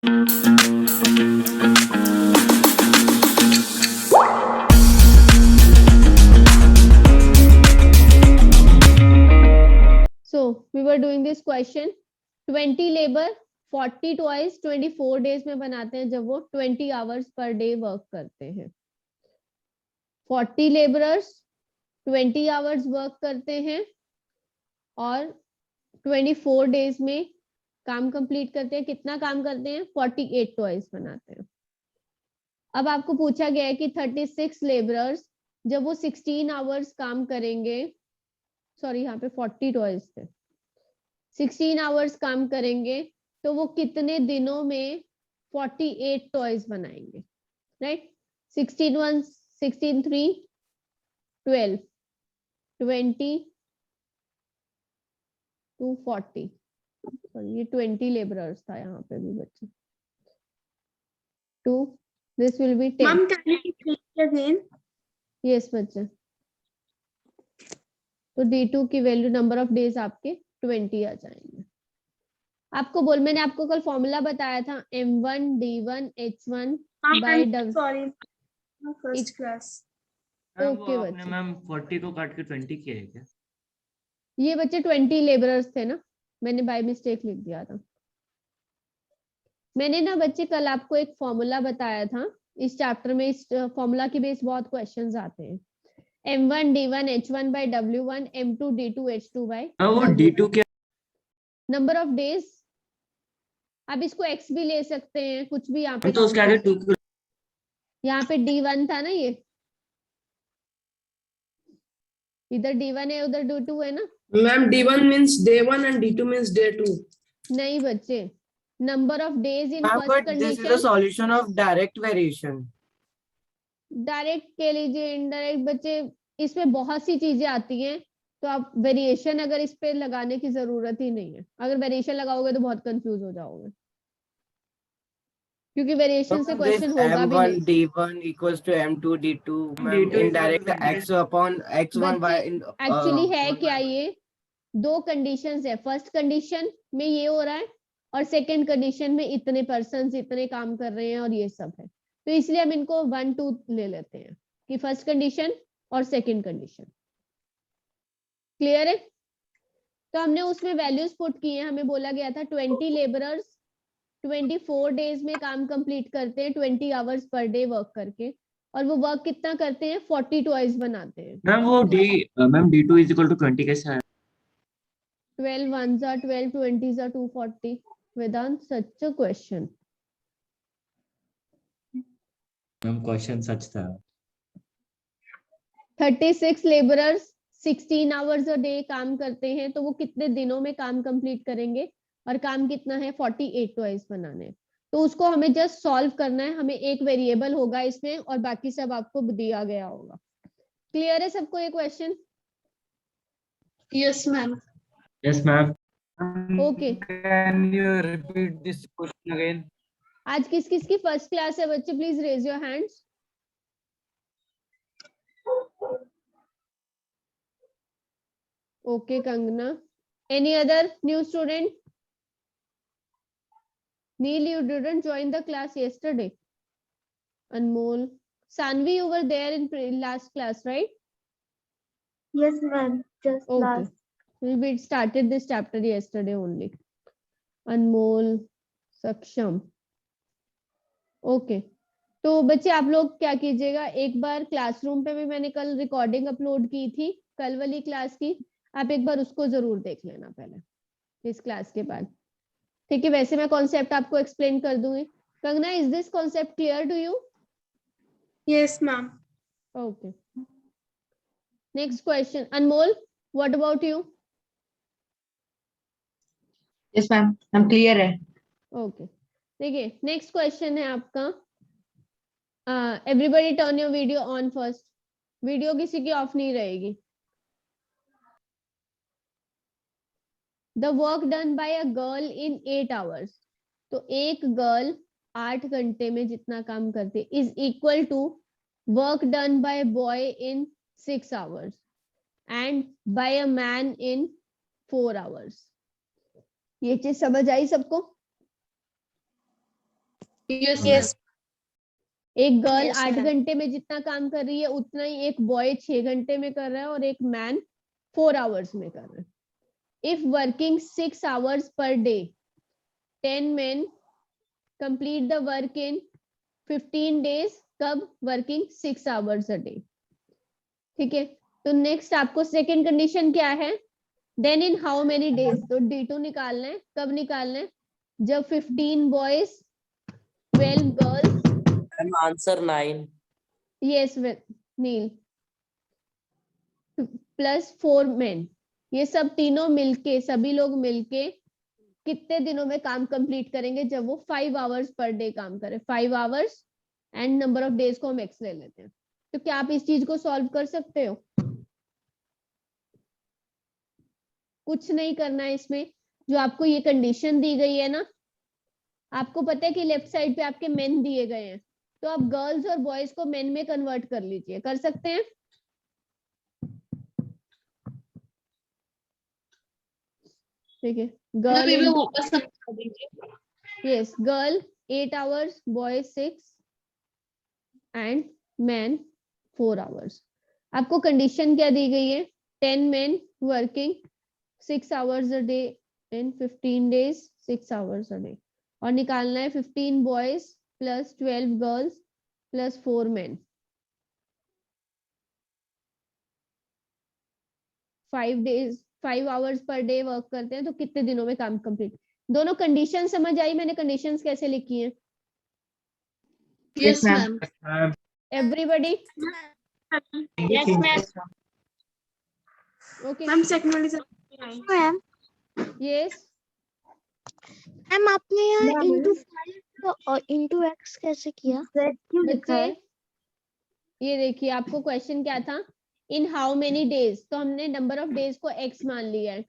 So we were doing this question. 20 labor 40 toys 24 days में बनाते हैं जब वो 20 आवर्स पर डे वर्क करते हैं. 40 लेबरर्स 20 आवर्स वर्क करते हैं और 24 डेज में काम कंप्लीट करते हैं. कितना काम करते हैं? 48 टॉयज बनाते हैं. अब आपको पूछा गया है कि 36 लेबरर्स जब वो 16 आवर्स काम करेंगे, सॉरी यहाँ पे 40 टॉयज थे, 16 आवर्स काम करेंगे तो वो कितने दिनों में 48 टॉयज बनाएंगे? राइट. 16 1 16 3 12 20 टू 40. सॉरी ये 20 लेबरर्स था यहाँ पे भी बच्चे. To this will be 10. Ma'am, can you repeat again? Yes बच्चे. तो D2 की वैल्यू नंबर ऑफ डेज आपके 20 आ जाएंगे. आपको मैंने आपको कल फॉर्मूला बताया था M1 D1 H1 by W. Sorry, first class. Okay बच्चे. मैम 40 को काट के 20 किया है क्या? ये बच्चे 20 लेबरर्स थे ना, मैंने बाय मिस्टेक लिख दिया था. मैंने ना बच्चे कल आपको एक फॉर्मूला बताया था इस चैप्टर में. इस फॉर्मूला के बेस बहुत क्वेश्चंस आते हैं. M1 D1 H1 by W1 M2 D2 H2 by वो D2 क्या? Number of days. आप इसको x भी ले सकते हैं, कुछ भी यहाँ पे. तो उसके आगे 2 यहाँ पे D1 था ना, ये इधर D1 है उधर D2 है ना. Ma'am, D1 means day 1 and D2 means day 2. नहीं बच्चे, number of days in Ma'am, first but this is a condition. solution of direct variation. Direct के लीजिए, इनडायरेक्ट बच्चे, इसमें बहुत सी चीजें आती हैं तो आप वेरिएशन अगर इस पे लगाने की जरूरत ही नहीं है. अगर वेरिएशन लगाओगे तो बहुत कंफ्यूज हो जाओगे क्योंकि वेरिएशन से This क्वेश्चन होगा भी M1 नहीं. D1 equals to M2 D2. Ma'am, D2 indirect x upon x1 by actually है क्या, ये दो कंडीशंस है. फर्स्ट कंडीशन में ये हो रहा है और सेकंड कंडीशन में इतने पर्सन्स इतने काम कर रहे हैं और ये सब है. तो इसलिए हम इनको 1 2 ले लेते हैं कि फर्स्ट कंडीशन और सेकंड कंडीशन. क्लियर है? तो हमने उसमें वैल्यूज पुट किए हैं. हमें बोला गया था 20 लेबरर्स 24 डेज में काम कंप्लीट करते हैं 20 आवर्स पर डे वर्क करके, और वो वर्क कितना करते हैं? 40 टॉयज बनाते हैं. मैम वो ma'am D2 is equal to 20 कैसे आया? 12 1s are 12 20s are 240. Vedant, such a question. Ma'am question such था. 36 लेबरर्स 16 आवर्स अ डे काम करते हैं तो वो कितने दिनों में काम कंप्लीट करेंगे? और काम कितना है? 48 टॉयज बनाने. तो उसको हमें जस्ट सॉल्व करना है. हमें एक वेरिएबल होगा इसमें और बाकी सब आपको दिया गया होगा. क्लियर है सबको ये question? Yes, ma'am. Yes ma'am. Okay. Can you repeat this question again? आज किस किस की फर्स्ट क्लास है बच्चे? Please raise your hands. Okay Kangana. Any other new student? Neil, you didn't join the class yesterday. Anmol, Sanvi, you were there in last class, right? Yes, ma'am. Just Okay. last. We started this chapter yesterday only. Anmol, Saksham. Okay. तो बच्चे आप लोग क्या कीजिएगा, एक बार classroom पे भी मैंने कल रिकॉर्डिंग अपलोड की थी कल वाली क्लास की, आप एक बार उसको जरूर देख लेना पहले इस क्लास के बाद. ठीक है? वैसे मैं कॉन्सेप्ट आपको एक्सप्लेन कर दूंगी. Kangana, is this concept clear to you? Yes, ma'am. Okay. Next question. Anmol, what about you? Yes ma'am, हम क्लियर है. Okay. देखिए नेक्स्ट क्वेश्चन है आपका. Everybody turn your video on first. Video किसी की ऑफ नहीं रहेगी. The work done by a girl in 8 hours. तो एक गर्ल 8 घंटे में जितना काम करती है is equal to work done by a boy in 6 hours and by a man in 4 hours. ये चीज समझ आई सबको? Yes. एक गर्ल Yes, 8 ma'am. घंटे में जितना काम कर रही है उतना ही एक बॉय 6 घंटे में कर रहा है और एक मैन 4 आवर्स में कर रहा है. If working 6 hours per day 10 men complete the work in 15 days. कब? Working 6 hours a day. ठीक है, तो नेक्स्ट आपको सेकेंड कंडीशन क्या है? Then in how many days. तो D2 निकालना है. कब निकालना है? जब 15 boys 12 girls. Answer 9. Yes Neel. Plus 4 men. ये सब तीनों मिलके, सभी लोग मिलके कितने दिनों में काम कंप्लीट करेंगे? जब वो 5 आवर्स पर डे काम करे. 5 hours and number of days को हम एक्स ले लेते हैं. तो क्या आप इस चीज को सॉल्व कर सकते हो? कुछ नहीं करना है इसमें. जो आपको ये कंडीशन दी गई है ना, आपको पता है कि लेफ्ट साइड पे आपके मेन दिए गए हैं, तो आप गर्ल्स और बॉयज को मेन में कन्वर्ट कर लीजिए. कर सकते हैं? ठीक है. गर्ल वापस समझा दीजिए. Yes, girl 8 hours, boy 6 and man 4 hours. आपको कंडीशन क्या दी गई है? 10 men working 6 hours a day in 15 days 6 hours a day. और निकालना है 15 boys plus 12 girls plus 4 men. 5 hours per day work करते हैं तो कितने दिनों में काम कंप्लीट? दोनों कंडीशन समझ आई? मैंने कंडीशंस कैसे लिखी हैं? Yes, ma'am. Ma'am. Everybody Yes, ma'am. Okay? Ma'am, second one is ma'am yes. Ma'am आपने यहाँ मैम, इंटू 5 और इंटू एक्स कैसे किया? बच्चे ये देखिए, आपको क्वेश्चन क्या था? इन हाउ मेनी डेज. तो हमने नंबर ऑफ डेज को x मान लिया है.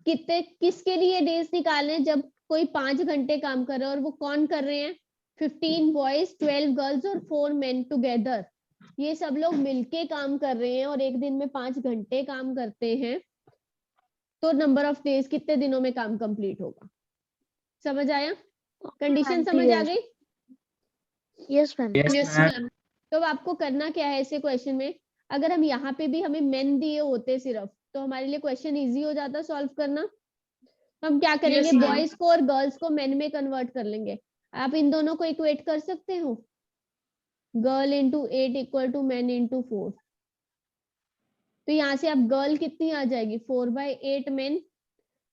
कितने, किसके लिए डेज निकालने? जब कोई 5 घंटे काम कर रहा है और वो कौन कर रहे हैं? 15 बॉयज 12 गर्ल्स और 4 men टुगेदर. ये सब लोग मिलके काम कर रहे हैं और एक दिन में 5 घंटे काम करते हैं. तो नंबर ऑफ डेज कितने दिनों में काम कंप्लीट होगा? समझ आया? कंडीशन समझ आ गई? Yes ma'am. Yes, ma'am. तो अब आपको करना क्या है ऐसे क्वेश्चन में? अगर हम यहाँ पे भी हमें मेन दिए होते सिर्फ, तो हमारे लिए क्वेश्चन इजी हो जाता सॉल्व करना. हम क्या करेंगे? Yes, ma'am. बॉयज को और गर्ल्स को मेन में कन्वर्ट कर लेंगे. आप इन दोनों को इक्वेट कर सकते हो. Girl into 8 equal to man into 4. तो यहाँ से आप गर्ल कितनी आ जाएगी? 4/8 men.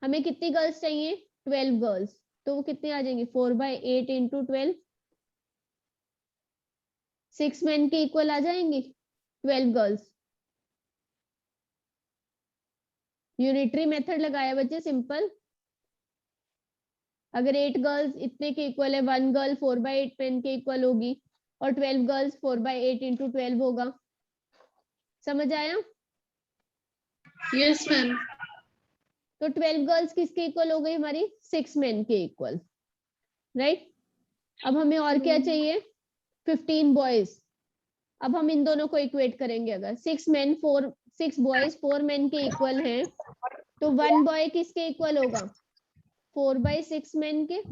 हमें कितनी गर्ल्स चाहिए? 12 गर्ल्स. तो वो कितनी आ जाएंगी? 4/8 इंटू 12. 6 men के इक्वल आ जाएंगी 12 गर्ल्स. यूनिटरी मेथड लगाया बच्चे, सिंपल. अगर 8 गर्ल्स इतने के इक्वल है, 1 गर्ल 4/8 men के इक्वल होगी और 12 गर्ल्स 4/8 इंटू 12 होगा. समझ आया? Yes, ma'am. तो 12 गर्ल्स किसके इक्वल हो गई? हमारी 6 men के इक्वल. राइट. अब हमें और क्या चाहिए? 15 बॉयज. अब हम इन दोनों को इक्वेट करेंगे. अगर 6 बॉयज 4 men के इक्वल हैं, तो 1 बॉय किसके इक्वल होगा? 4/6 men के.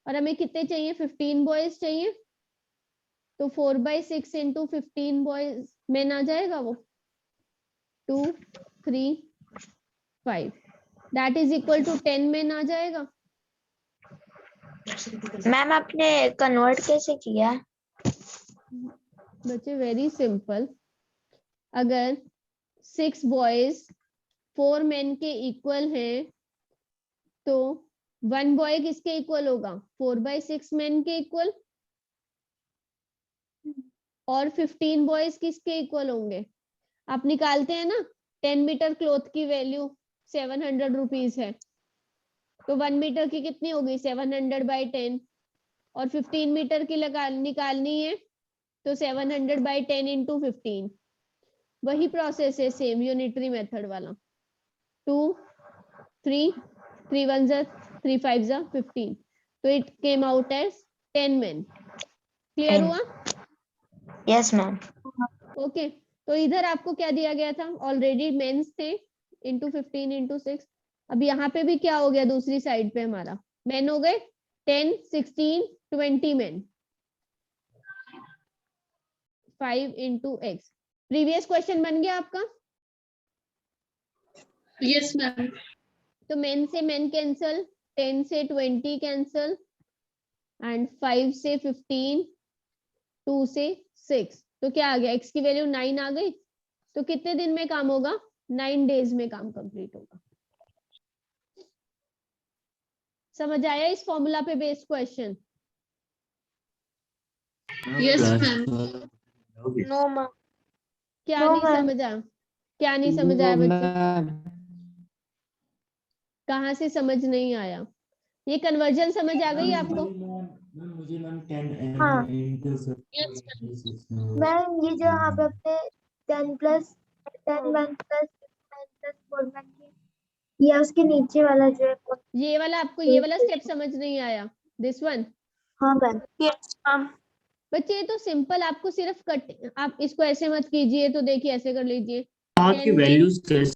और हमें कितने चाहिए? 15 बॉयज चाहिए. तो 4/6 इंटू 15 बॉयज men आ जाएगा वो 2, 3, 5. That is equal to 10 men आ जाएगा. मैम आपने कन्वर्ट कैसे किया? बच्चे वेरी सिंपल. अगर 6 बॉयज 4 men के इक्वल हैं, तो 1 बॉय किसके इक्वल होगा? 4/6 men के इक्वल. और 15 बॉयज किसके इक्वल होंगे? आप निकालते हैं ना, 10 मीटर क्लॉथ की वैल्यू 700 रुपीज है, तो 1 मीटर की कितनी होगी? 700/10. और 15 मीटर की निकालनी है, तो 700/10 इंटू 15. वही प्रोसेस है, सेम यूनिटरी मेथड वाला. 2, 3, 3 1 3 5 15. तो it came out as 10 men. Clear हुआ? Yes ma'am. ओके. तो इधर आपको क्या दिया गया था? ऑलरेडी मेंस थे इंटू 15 इंटू 6. अब यहाँ पे भी क्या हो गया? दूसरी साइड पे हमारा मेन हो गए 10, 16, 20 men. 5 into x. Previous question बन गया आपका? Yes, ma'am. तो मेन से मेन कैंसल, 10 से 20 कैंसल, एंड 5 से 15, 2 से 6. तो क्या आ गया? x की वैल्यू 9 आ गई. तो कितने दिन में काम होगा? 9 डेज में काम कंप्लीट होगा. समझ आया इस फॉर्मूला पे based question? Yes, Class ma'am. वाला- नो मैम. क्या No, नहीं ma'am. समझ आया? क्या नहीं समझ आया बच्चे? कहाँ से समझ नहीं आया? ये कन्वर्जन समझ आ गई आपको? मुझे मैम 10 हाँ. Yes, मैम ये जो यहाँ पे अपने 10 प्लस 10 1 प्लस 9 प्लस 4 मैम ये उसके नीचे वाला जो है. ये वाला आपको ये वाला स्टेप समझ नहीं आया? This one? हाँ मैम. Yes ma'am. बच्चे ये तो सिंपल, आपको सिर्फ कट, आप इसको ऐसे मत कीजिए. तो देखिए ऐसे कर लीजिए. यहाँ की वैल्यूज कैसे?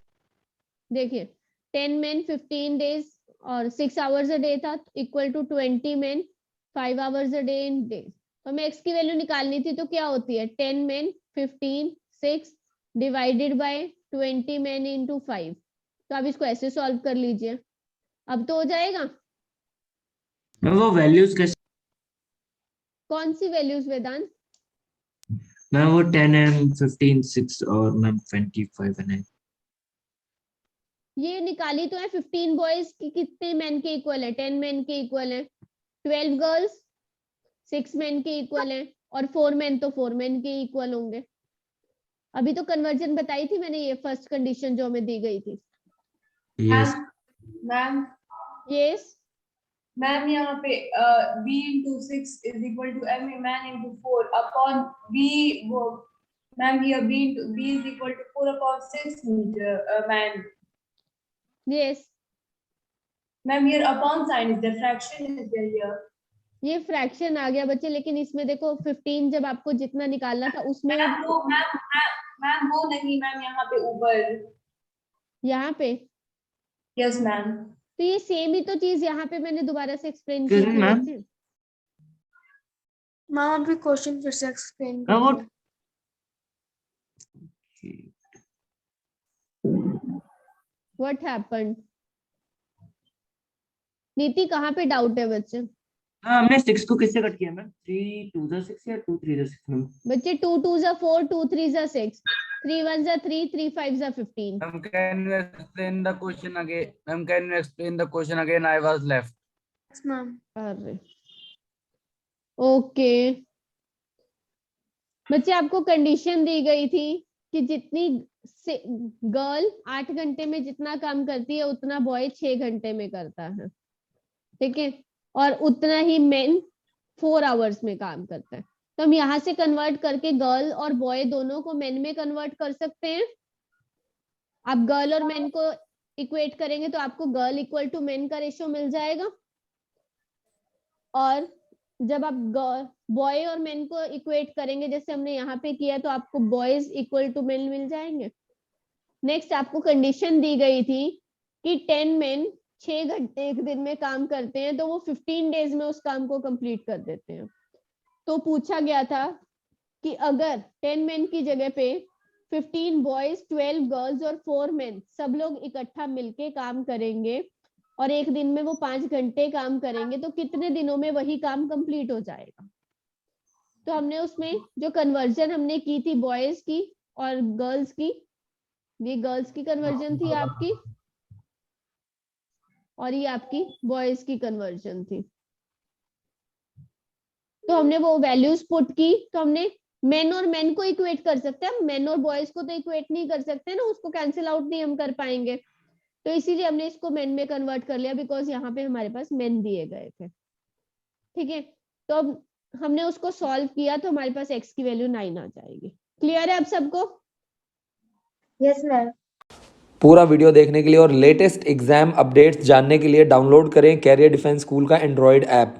देखिए 10 men 15 days और 6 hours a day था, equal to 20 men 5 hours a day in days. तो हमें x की वैल्यू निकालनी थी. तो क्या होती है? 10 men 15 6 divided by 20 men into 5. तो आप इसको ऐसे सॉल्व कर लीजिए. अब तो हो जाएगा. मैम वो वैल्यूज कैसे? कौन सी वैल्यूज वेदांत? मैम वो 10 and 15 6 और मैम 25 and ये निकाली तो है. 15 बॉयज की कितने मैन के इक्वल है? 10 मैन के इक्वल है. 12 गर्ल्स 6 मैन के इक्वल है. और 4 मैन तो 4 मैन के इक्वल होंगे. अभी तो कन्वर्जन बताई थी मैंने, ये फर्स्ट कंडीशन जो हमें दी गई थी. yes. Ma'am yes. मैम यहाँ पे b into 6 is equal to m man into 4 upon b वो ma'am here b is equal to 4 upon 6 meter man. Yes. Ma'am here upon sign is the fraction is there here. ये fraction आ गया बच्चे, लेकिन इसमें देखो 15 जब आपको जितना निकालना था उसमें मैम वो मैम वो नहीं मैम यहाँ पे ऊपर. यहाँ पे यस मैम. तो ये सेम ही तो चीज यहाँ पे मैंने दोबारा से एक्सप्लेन की Excuse थी me, ma'am? बच्चे. मैम अभी क्वेश्चन फिर से एक्सप्लेन मैम वो व्हाट हैपेंड? नीति कहाँ पे डाउट है बच्चे? हाँ, हमने 6 को किससे कट किया मैम? 3 2 जा 6 या 2 3 जा 6 मैम? बच्चे 2 2 जा 4 2 3 जा 6 3 1 जा 3 3 5 जा 15. Ma'am, can you explain the question again? Ma'am, can you explain the question again? I was left. Yes ma'am. अरे ओके बच्चे, आपको कंडीशन दी गई थी कि जितनी गर्ल 8 घंटे में जितना काम करती है उतना बॉय 6 घंटे में करता है. ठीक है. और उतना ही मेन 4 आवर्स में काम करता है. तो हम यहाँ से कन्वर्ट करके गर्ल और बॉय दोनों को मेन में कन्वर्ट कर सकते हैं. आप गर्ल और मेन को इक्वेट करेंगे तो आपको गर्ल इक्वल टू मेन का रेशियो मिल जाएगा. और जब आप बॉय और मेन को इक्वेट करेंगे जैसे हमने यहाँ पे किया तो आपको बॉयज इक्वल टू मेन मिल जाएंगे. नेक्स्ट आपको कंडीशन दी गई थी कि 10 मेन 6 घंटे एक दिन में काम करते हैं तो वो 15 डेज में उस काम को कंप्लीट कर देते हैं. तो पूछा गया था कि अगर 10 मेन की जगह पे 15 बॉयज 12 गर्ल्स और 4 मेन सब लोग इकट्ठा मिलके काम करेंगे और एक दिन में वो 5 घंटे काम करेंगे तो कितने दिनों में वही काम कंप्लीट हो जाएगा. तो हमने उसमें जो कन्वर्जन हमने की थी बॉयज की और गर्ल्स की, ये गर्ल्स की कन्वर्जन थी आपकी और ये आपकी बॉयज की कन्वर्जन थी. तो हमने वो वैल्यूज पुट की. तो हमने मेन और मेन को इक्वेट कर सकते हैं, मेन और बॉयज को तो इक्वेट नहीं कर सकते ना, उसको कैंसिल आउट नहीं हम कर पाएंगे. तो इसीलिए हमने इसको मेन में कन्वर्ट कर लिया बिकॉज यहाँ पे हमारे पास मेन दिए गए थे. ठीक है. तो अब हमने उसको सॉल्व किया तो हमारे पास x की वैल्यू 9 आ जाएगी. क्लियर है अब सबको? Yes ma'am. पूरा वीडियो देखने के लिए और लेटेस्ट एग्जाम अपडेट्स जानने के लिए डाउनलोड करें कैरियर डिफेंस स्कूल का एंड्रॉयड ऐप.